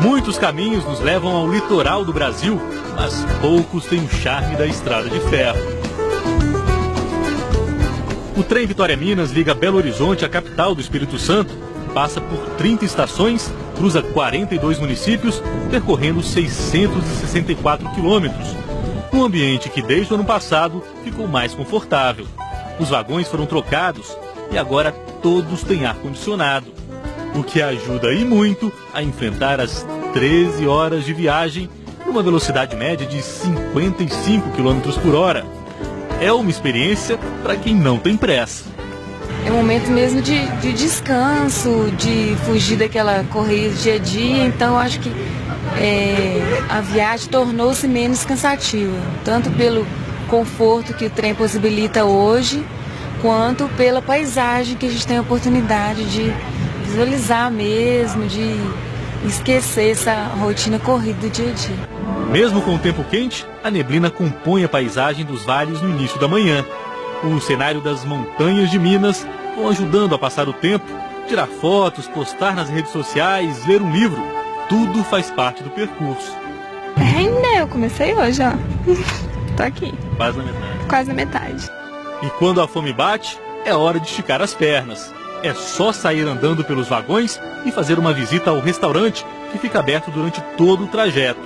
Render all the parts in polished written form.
Muitos caminhos nos levam ao litoral do Brasil, mas poucos têm o charme da estrada de ferro. O trem Vitória Minas liga Belo Horizonte à capital do Espírito Santo, passa por 30 estações, cruza 42 municípios, percorrendo 664 quilômetros. Um ambiente que desde o ano passado ficou mais confortável. Os vagões foram trocados e agora todos têm ar-condicionado, o que ajuda e muito a enfrentar as 13 horas de viagem numa velocidade média de 55 km por hora. É uma experiência para quem não tem pressa. É um momento mesmo de descanso, de fugir daquela correria do dia a dia, então eu acho que a viagem tornou-se menos cansativa, tanto pelo conforto que o trem possibilita hoje, quanto pela paisagem que a gente tem a oportunidade de visualizar mesmo, de esquecer essa rotina corrida do dia a dia. Mesmo com o tempo quente, a neblina compõe a paisagem dos vales no início da manhã. O cenário das montanhas de Minas vão ajudando a passar o tempo, tirar fotos, postar nas redes sociais, ler um livro. Tudo faz parte do percurso. Ainda eu comecei hoje, ó. Tô aqui. Quase na metade. Quase na metade. E quando a fome bate, é hora de esticar as pernas. É só sair andando pelos vagões e fazer uma visita ao restaurante que fica aberto durante todo o trajeto.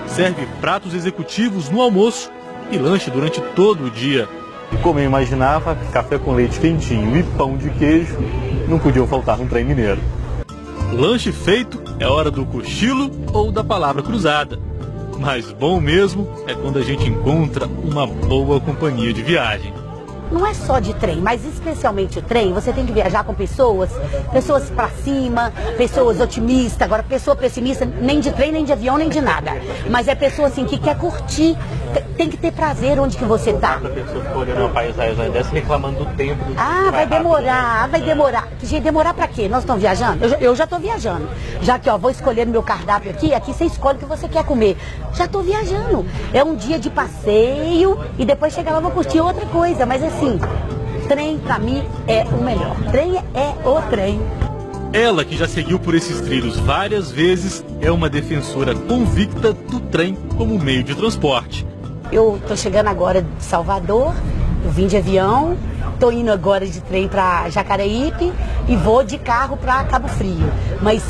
Serve pratos executivos no almoço e lanche durante todo o dia. E como eu imaginava, café com leite quentinho e pão de queijo não podiam faltar no trem mineiro. Lanche feito, é hora do cochilo ou da palavra cruzada. Mas bom mesmo é quando a gente encontra uma boa companhia de viagem. Não é só de trem, mas especialmente o trem, você tem que viajar com pessoas pra cima, pessoas otimistas. Agora, pessoa pessimista, nem de trem, nem de avião, nem de nada. Mas é pessoa assim que quer curtir, tem que ter prazer onde que você tá. A pessoa ficou olhando uma paisagem dessa reclamando do tempo. Vai demorar. Gente, demorar pra quê? Nós estamos viajando? Eu já tô viajando. Já que, ó, vou escolher no meu cardápio aqui você escolhe o que você quer comer. Já tô viajando. É um dia de passeio e depois chegar lá vou curtir outra coisa. Mas assim, trem pra mim é o melhor. Trem é o trem. Ela, que já seguiu por esses trilhos várias vezes, é uma defensora convicta do trem como meio de transporte. Eu tô chegando agora de Salvador, eu vim de avião, tô indo agora de trem para Jacareípe e vou de carro para Cabo Frio. Mas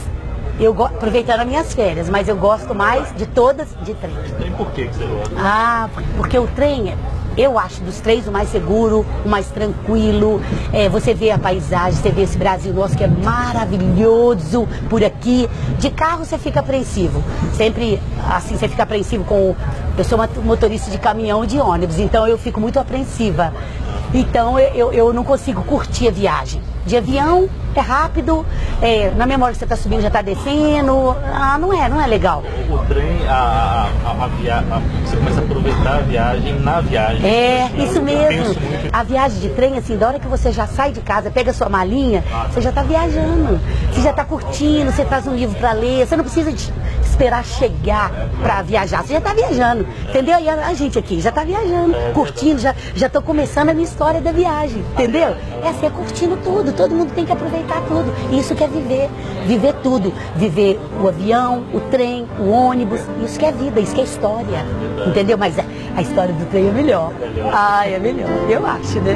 aproveitando as minhas férias, mas eu gosto mais de todas de trem. E por que você gosta? Porque o trem eu acho dos três o mais seguro, o mais tranquilo. Você vê a paisagem, você vê esse Brasil nosso que é maravilhoso por aqui. De carro você fica apreensivo. Sempre assim, você fica apreensivo com... Eu sou motorista de caminhão e de ônibus, então eu fico muito apreensiva. Então eu não consigo curtir a viagem. De avião é rápido, na memória que você está subindo já está descendo, não é legal. O trem, você começa a aproveitar a viagem na viagem. Isso mesmo. A viagem de trem, assim, da hora que você já sai de casa, pega a sua malinha, você já está viajando, você já está curtindo, você traz um livro para ler, você não precisa de esperar chegar para viajar, você já está viajando, entendeu? E a gente aqui já está viajando, curtindo, já estou começando a minha história da viagem, entendeu? Assim, é curtindo tudo, todo mundo tem que aproveitar tudo. Isso que é viver tudo, viver o avião, o trem, o ônibus, isso que é vida, isso que é história, entendeu? Mas a história do trem é melhor. É melhor, eu acho, né?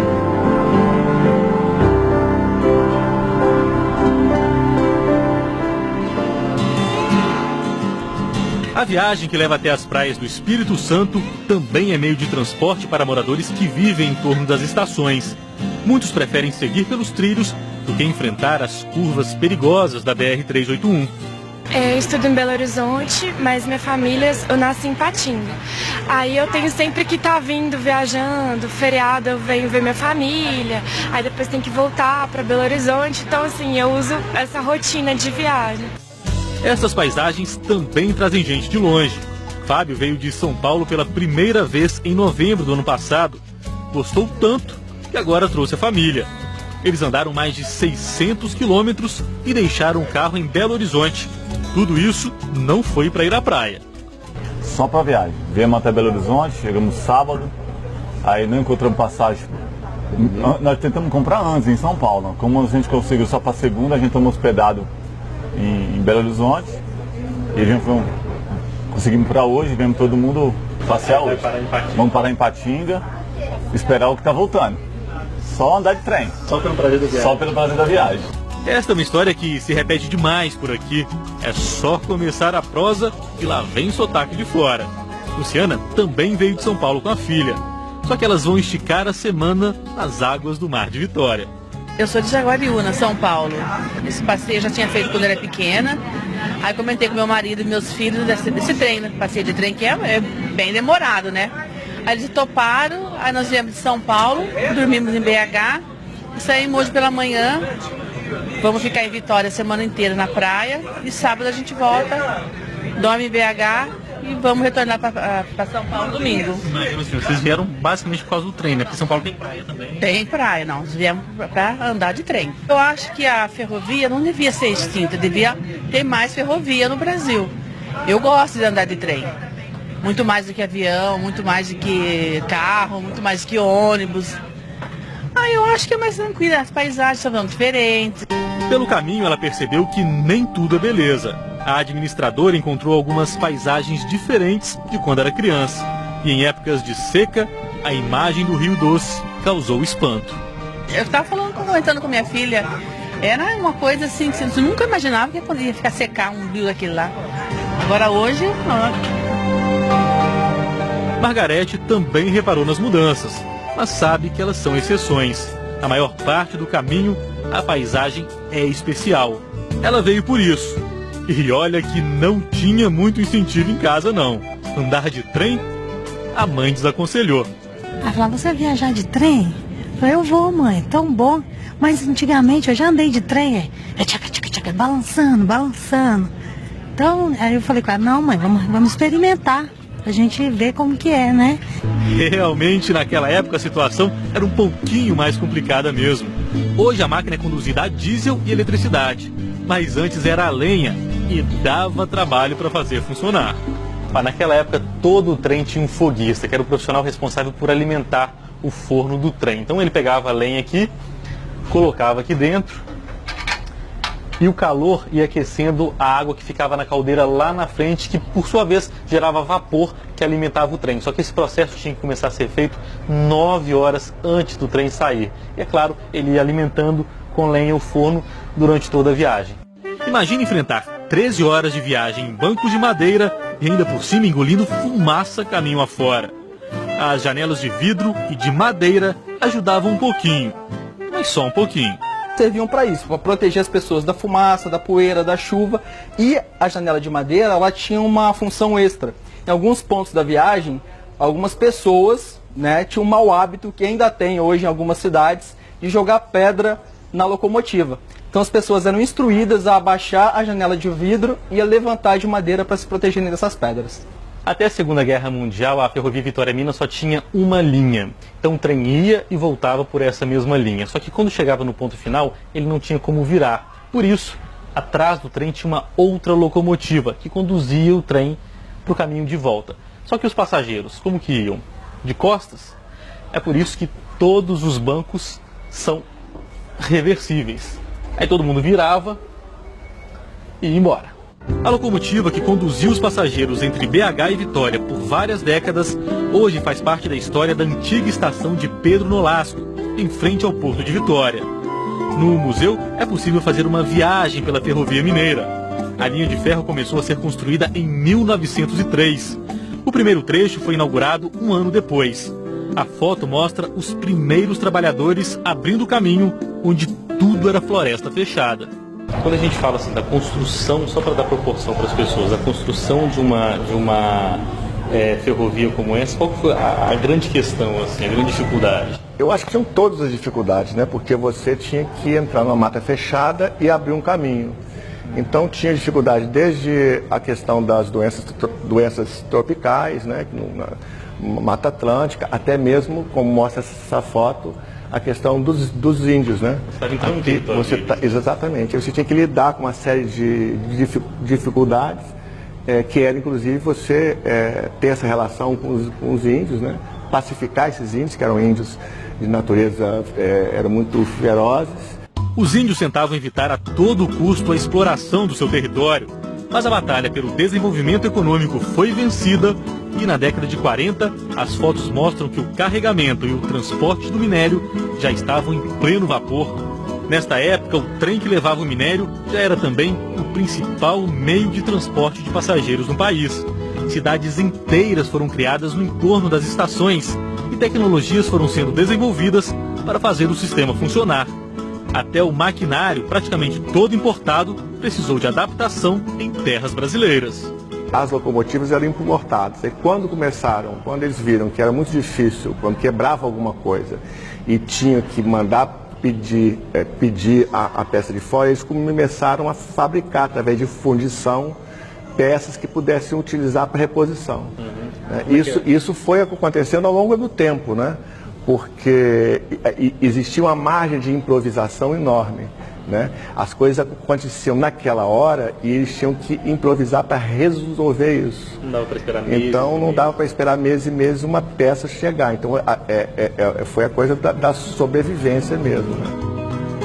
A viagem que leva até as praias do Espírito Santo também é meio de transporte para moradores que vivem em torno das estações. Muitos preferem seguir pelos trilhos do que enfrentar as curvas perigosas da BR-381. Eu estudo em Belo Horizonte, mas minha família, eu nasci em Patinga. Aí eu tenho sempre que estar vindo, viajando, feriado eu venho ver minha família, aí depois tem que voltar para Belo Horizonte, então assim, eu uso essa rotina de viagem. Essas paisagens também trazem gente de longe. Fábio veio de São Paulo pela primeira vez em novembro do ano passado. Gostou tanto que agora trouxe a família. Eles andaram mais de 600 quilômetros e deixaram o carro em Belo Horizonte. Tudo isso não foi para ir à praia. Só para viagem. Viemos até Belo Horizonte, chegamos sábado, aí não encontramos passagem. Nós tentamos comprar antes em São Paulo. Como a gente conseguiu só para segunda, a gente estamos hospedado em Belo Horizonte. E conseguimos para hoje, vemos todo mundo passear hoje. Vamos parar em Patinga, esperar o que está voltando. Só andar de trem. Só pelo prazer da viagem. Só pelo prazer da viagem. Esta é uma história que se repete demais por aqui. É só começar a prosa e lá vem sotaque de fora. Luciana também veio de São Paulo com a filha. Só que elas vão esticar a semana nas águas do Mar de Vitória. Eu sou de Jaguariúna, São Paulo. Esse passeio eu já tinha feito quando eu era pequena. Aí comentei com meu marido e meus filhos desse trem, né? Passeio de trem que é bem demorado, né? Aí eles toparam, aí nós viemos de São Paulo, dormimos em BH, e saímos hoje pela manhã. Vamos ficar em Vitória a semana inteira na praia e sábado a gente volta, dorme em BH e vamos retornar para São Paulo domingo. Mas assim, vocês vieram basicamente por causa do trem, né? Porque São Paulo tem praia também. Tem praia, não. Nós viemos para andar de trem. Eu acho que a ferrovia não devia ser extinta, devia ter mais ferrovia no Brasil. Eu gosto de andar de trem. Muito mais do que avião, muito mais do que carro, muito mais do que ônibus. Eu acho que é mais tranquilo, as paisagens são diferentes. Pelo caminho, ela percebeu que nem tudo é beleza. A administradora encontrou algumas paisagens diferentes de quando era criança. E em épocas de seca, a imagem do Rio Doce causou espanto. Eu estava comentando com minha filha, era uma coisa assim que você nunca imaginava que poderia ficar secar um rio daquele lá. Agora hoje, não. Margarete também reparou nas mudanças, mas sabe que elas são exceções. Na maior parte do caminho, a paisagem é especial. Ela veio por isso. E olha que não tinha muito incentivo em casa, não. Andar de trem, a mãe desaconselhou. Ela falou, você viajar de trem? Eu falei, eu vou, mãe, tão bom. Mas antigamente eu já andei de trem, tchaca, balançando. Então, aí eu falei com ela, não, mãe, vamos experimentar. A gente vê como que é, né? Realmente, naquela época, a situação era um pouquinho mais complicada mesmo. Hoje a máquina é conduzida a diesel e eletricidade. Mas antes era a lenha e dava trabalho para fazer funcionar. Naquela época, todo o trem tinha um foguista, que era o profissional responsável por alimentar o forno do trem. Então ele pegava a lenha aqui, colocava aqui dentro, e o calor ia aquecendo a água que ficava na caldeira lá na frente, que por sua vez gerava vapor que alimentava o trem. Só que esse processo tinha que começar a ser feito 9 horas antes do trem sair. E é claro, ele ia alimentando com lenha o forno durante toda a viagem. Imagine enfrentar 13 horas de viagem em bancos de madeira e ainda por cima engolindo fumaça caminho afora. As janelas de vidro e de madeira ajudavam um pouquinho, mas só um pouquinho. Serviam para isso, para proteger as pessoas da fumaça, da poeira, da chuva. E a janela de madeira, ela tinha uma função extra. Em alguns pontos da viagem, algumas pessoas, né, tinham um mau hábito, que ainda tem hoje em algumas cidades, de jogar pedra na locomotiva. Então as pessoas eram instruídas a abaixar a janela de vidro e a levantar de madeira para se protegerem dessas pedras. Até a Segunda Guerra Mundial, a Ferrovia Vitória-Minas só tinha uma linha. Então o trem ia e voltava por essa mesma linha. Só que quando chegava no ponto final, ele não tinha como virar. Por isso, atrás do trem tinha uma outra locomotiva que conduzia o trem para o caminho de volta. Só que os passageiros, como que iam? De costas? É por isso que todos os bancos são reversíveis. Aí todo mundo virava e ia embora. A locomotiva que conduziu os passageiros entre BH e Vitória por várias décadas, hoje faz parte da história da antiga estação de Pedro Nolasco, em frente ao Porto de Vitória. No museu é possível fazer uma viagem pela Ferrovia Mineira. A linha de ferro começou a ser construída em 1903. O primeiro trecho foi inaugurado um ano depois. A foto mostra os primeiros trabalhadores abrindo o caminho, onde tudo era floresta fechada. Quando a gente fala assim da construção, só para dar proporção para as pessoas, a construção de uma ferrovia como essa, qual foi a grande questão, assim, a grande dificuldade? Eu acho que tinham todas as dificuldades, né? Porque você tinha que entrar numa mata fechada e abrir um caminho. Então tinha dificuldade desde a questão das doenças tropicais, né? Na Mata Atlântica, até mesmo, como mostra essa foto, a questão dos índios, né? Exatamente. Você tinha que lidar com uma série de dificuldades, que era inclusive você ter essa relação com os índios, né? Pacificar esses índios, que eram índios de natureza, eram muito ferozes. Os índios tentavam evitar a todo custo a exploração do seu território. Mas a batalha pelo desenvolvimento econômico foi vencida e na década de 40 as fotos mostram que o carregamento e o transporte do minério já estavam em pleno vapor. Nesta época, o trem que levava o minério já era também o principal meio de transporte de passageiros no país. Cidades inteiras foram criadas no entorno das estações e tecnologias foram sendo desenvolvidas para fazer o sistema funcionar. Até o maquinário, praticamente todo importado, precisou de adaptação em terras brasileiras. As locomotivas eram importadas. E quando quando eles viram que era muito difícil, quando quebrava alguma coisa e tinham que mandar pedir a peça de fora, eles começaram a fabricar, através de fundição, peças que pudessem utilizar para reposição. Isso foi acontecendo ao longo do tempo, né? Porque existia uma margem de improvisação enorme, né? As coisas aconteciam naquela hora e eles tinham que improvisar para resolver isso. Não dava para esperar meses. Então não dava para esperar meses e meses uma peça chegar. Então foi a coisa da sobrevivência mesmo, né?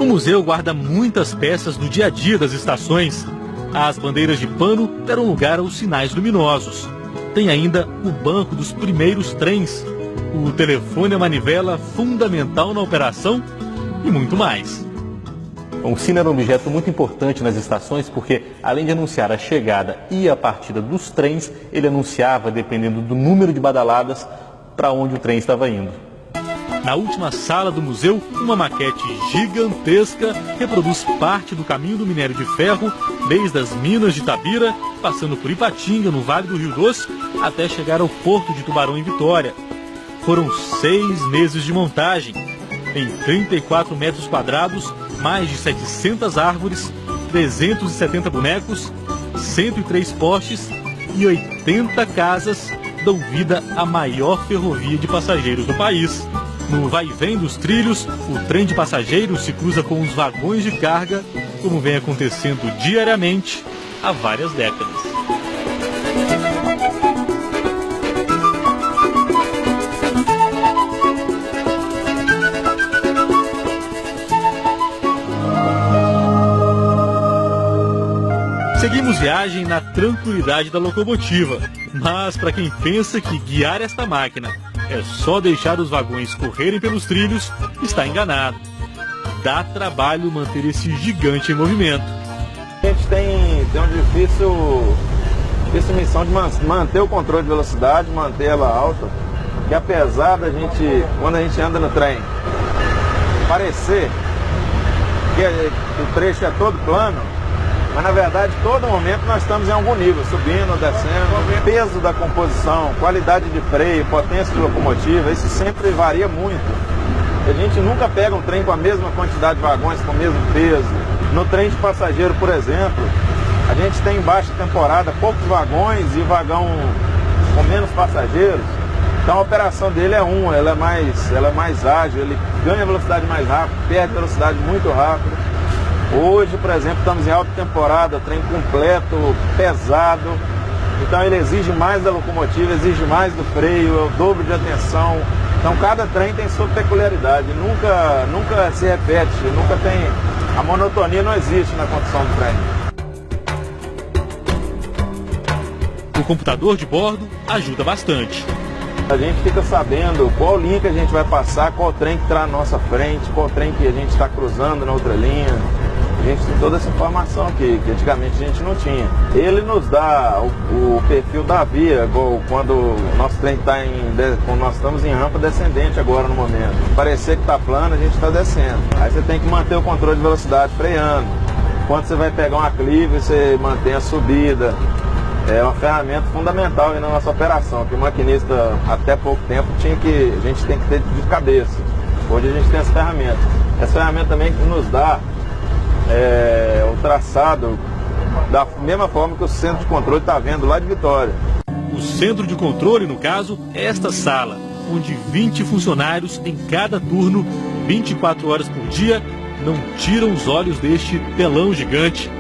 O museu guarda muitas peças do dia a dia das estações. As bandeiras de pano deram lugar aos sinais luminosos. Tem ainda o banco dos primeiros trens, o telefone à manivela fundamental na operação e muito mais. O sino era um objeto muito importante nas estações porque, além de anunciar a chegada e a partida dos trens, ele anunciava, dependendo do número de badaladas, para onde o trem estava indo. Na última sala do museu, uma maquete gigantesca reproduz parte do caminho do minério de ferro, desde as minas de Itabira, passando por Ipatinga, no Vale do Rio Doce, até chegar ao Porto de Tubarão, em Vitória. Foram 6 meses de montagem. Em 34 metros quadrados, mais de 700 árvores, 370 bonecos, 103 postes e 80 casas dão vida à maior ferrovia de passageiros do país. No vai e vem dos trilhos, o trem de passageiros se cruza com os vagões de carga, como vem acontecendo diariamente há várias décadas. Seguimos viagem na tranquilidade da locomotiva, mas para quem pensa que guiar esta máquina é só deixar os vagões correrem pelos trilhos, está enganado. Dá trabalho manter esse gigante em movimento. A gente tem uma difícil missão de manter o controle de velocidade, manter ela alta, que apesar da gente, quando a gente anda no trem, parecer que o trecho é todo plano, mas na verdade, todo momento nós estamos em algum nível, subindo, descendo. O peso da composição, qualidade de freio, potência de locomotiva, isso sempre varia muito. A gente nunca pega um trem com a mesma quantidade de vagões, com o mesmo peso. No trem de passageiro, por exemplo, a gente tem em baixa temporada poucos vagões e vagão com menos passageiros. Então a operação dele ela é mais ágil, ele ganha velocidade mais rápido, perde velocidade muito rápido. Hoje, por exemplo, estamos em alta temporada, trem completo, pesado, então ele exige mais da locomotiva, exige mais do freio, é o dobro de atenção. Então cada trem tem sua peculiaridade, nunca se repete, nunca tem, a monotonia não existe na condução do trem. O computador de bordo ajuda bastante. A gente fica sabendo qual linha que a gente vai passar, qual trem que está na nossa frente, qual trem que a gente está cruzando na outra linha. A gente tem toda essa informação aqui, que antigamente a gente não tinha. Ele nos dá o perfil da via, quando o nosso trem está quando nós estamos em rampa descendente agora no momento. Parecer que está plano, a gente está descendo. Aí você tem que manter o controle de velocidade freando. Quando você vai pegar uma clive, você mantém a subida. É uma ferramenta fundamental na nossa operação, que o maquinista até pouco tempo a gente tem que ter de cabeça. Hoje a gente tem essa ferramenta. Essa ferramenta também que nos dá o traçado da mesma forma que o centro de controle está vendo lá de Vitória. O centro de controle, no caso, é esta sala, onde 20 funcionários em cada turno, 24 horas por dia, não tiram os olhos deste telão gigante.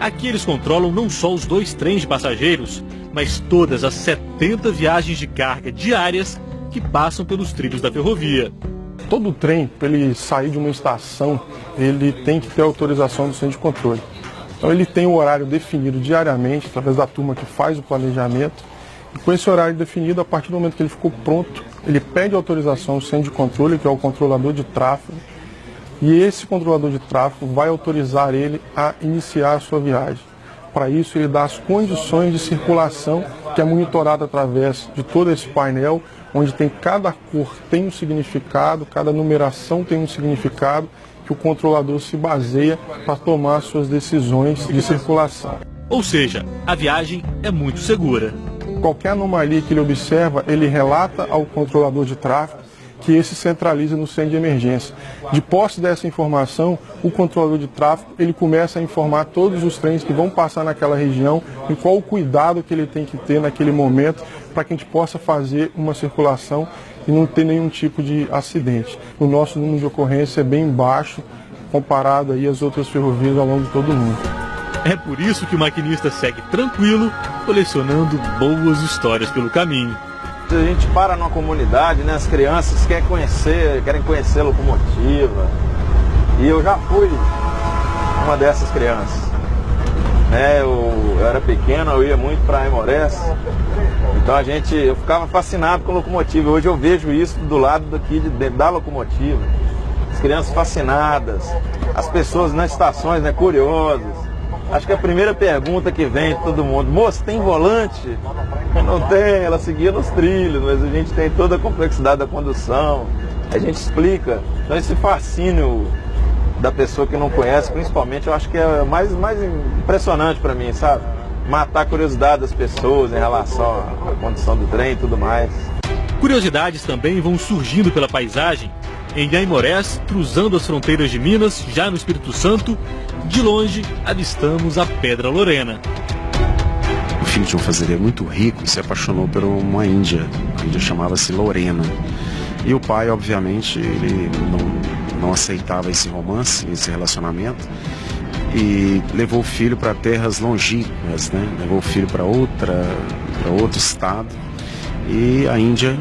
Aqui eles controlam não só os 2 trens de passageiros, mas todas as 70 viagens de carga diárias que passam pelos trilhos da ferrovia. Todo trem, para ele sair de uma estação, ele tem que ter autorização do centro de controle. Então ele tem o horário definido diariamente, através da turma que faz o planejamento. E com esse horário definido, a partir do momento que ele ficou pronto, ele pede autorização ao centro de controle, que é o controlador de tráfego. E esse controlador de tráfego vai autorizar ele a iniciar a sua viagem. Para isso, ele dá as condições de circulação, que é monitorado através de todo esse painel, onde tem cada cor tem um significado, cada numeração tem um significado, que o controlador se baseia para tomar suas decisões de circulação. Ou seja, a viagem é muito segura. Qualquer anomalia que ele observa, ele relata ao controlador de tráfego, que esse centraliza no centro de emergência. De posse dessa informação, o controlador de tráfego ele começa a informar todos os trens que vão passar naquela região e qual o cuidado que ele tem que ter naquele momento para que a gente possa fazer uma circulação e não ter nenhum tipo de acidente. O nosso número de ocorrência é bem baixo comparado aí às outras ferrovias ao longo de todo o mundo. É por isso que o maquinista segue tranquilo, colecionando boas histórias pelo caminho. A gente para numa comunidade, né, as crianças querem conhecer a locomotiva. E eu já fui uma dessas crianças. Eu era pequeno, eu ia muito para Aimorés. Então eu ficava fascinado com a locomotiva. Hoje eu vejo isso do lado daqui da locomotiva. As crianças fascinadas, as pessoas nas estações, né, curiosas. Acho que a primeira pergunta que vem de todo mundo: moço, tem volante? Não tem, ela seguia nos trilhos, mas a gente tem toda a complexidade da condução, a gente explica. Então esse fascínio da pessoa que não conhece, principalmente, eu acho que é mais impressionante para mim, sabe? Matar a curiosidade das pessoas em relação à condução do trem e tudo mais. Curiosidades também vão surgindo pela paisagem. Em Aimorés, cruzando as fronteiras de Minas, já no Espírito Santo, de longe avistamos a Pedra Lorena. O filho de um fazendeiro muito rico se apaixonou por uma índia. A índia chamava-se Lorena. E o pai, obviamente, ele não aceitava esse romance, esse relacionamento, e levou o filho para terras longínquas, né? Levou o filho para outro estado. E a Índia,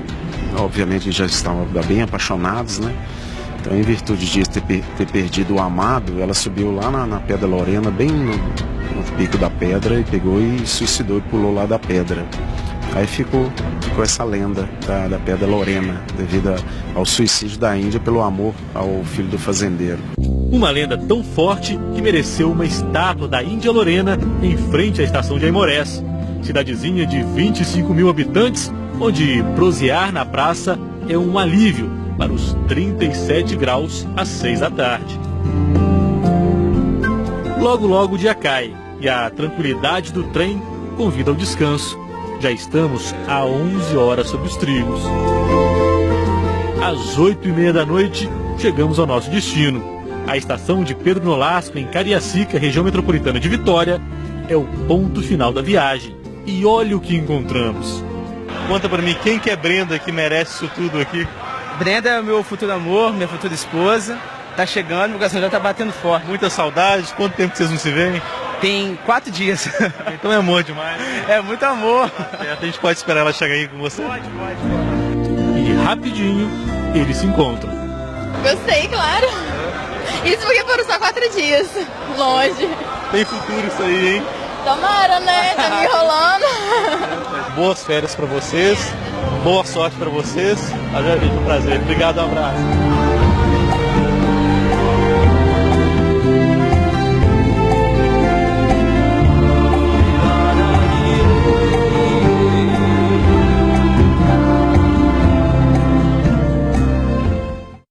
obviamente, já estavam bem apaixonados, né? Então, em virtude disso, ter perdido o amado, ela subiu lá na Pedra Lorena, bem no pico da pedra, e pegou e suicidou e pulou lá da pedra. Aí ficou essa lenda da Pedra Lorena, devido ao suicídio da Índia pelo amor ao filho do fazendeiro. Uma lenda tão forte que mereceu uma estátua da Índia Lorena em frente à estação de Aimorés, cidadezinha de 25 mil habitantes, onde prosear na praça é um alívio para os 37 graus às 6 da tarde. Logo o dia cai e a tranquilidade do trem convida ao descanso. Já estamos a 11 horas sobre os trilhos. Às 8h30 da noite, chegamos ao nosso destino. A estação de Pedro Nolasco, em Cariacica, região metropolitana de Vitória, é o ponto final da viagem. E olha o que encontramos. Conta pra mim, quem que é Brenda que merece isso tudo aqui? Brenda é meu futuro amor, minha futura esposa. Tá chegando, o coração já tá batendo forte. Muita saudade, quanto tempo que vocês não se veem? Tem 4 dias. Então é amor demais. É muito amor. A gente pode esperar ela chegar aí com você? Pode. E rapidinho, eles se encontram. Gostei, claro. Isso porque foram só 4 dias. Longe. Tem futuro isso aí, hein? Tomara, né? Tá me enrolando. Boas férias pra vocês. Boa sorte pra vocês. Foi um prazer. Obrigado, um abraço.